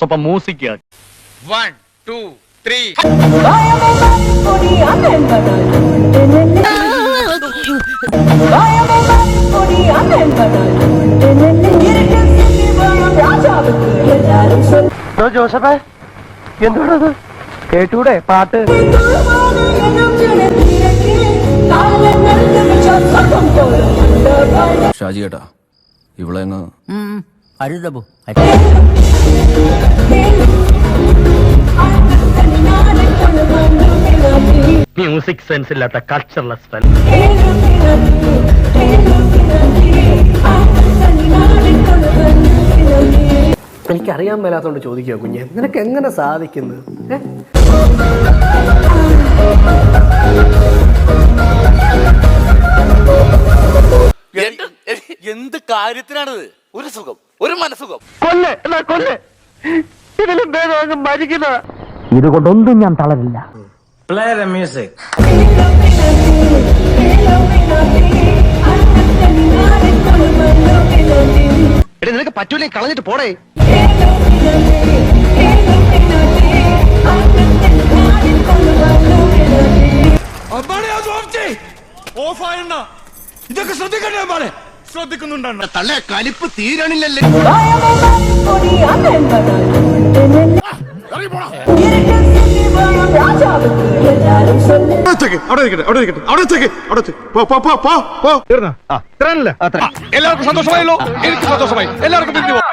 ಸ್ವಲ್ಪ ಮ್ಯೂಸಿಕ್ 1 2 3 ജോസഫേ എന്തോടത് കേട്ടൂടെ പാട്ട് ഷാജി ഏട്ടാ ഇവിടെ അരുതബു മ്യൂസിക് സെൻസ് ഇല്ലാത്ത കൾച്ചർലെസ് ഫെൽ. എനിക്കറിയാൻ മേലാത്തോണ്ട് ചോദിക്കുക കുഞ്ഞെ, നിനക്ക് എങ്ങനെ സാധിക്കുന്നു? എന്ത് കാര്യത്തിനാണിത്? ഒരു സുഖം, ഒരു മനസുഖം. കൊല്ല് ഇതിലും ഭേദം മരിക്കുന്ന. ഇതുകൊണ്ടൊന്നും ഞാൻ തളരില്ല. Play the music. എടി നിനക്ക് പറ്റൂലേ കളഞ്ഞിട്ട് പോടേ. ഇതൊക്കെ ശ്രദ്ധിക്കണ്ടേ? ശ്രദ്ധിക്കുന്നുണ്ടോ? തള്ളേ കലിപ്പ് തീരണില്ലല്ലേ. എല്ലാവർക്കും സന്തോഷമായല്ലോ? എനിക്ക് സന്തോഷമായി. എല്ലാവർക്കും പിരിഞ്ഞു പോകാം.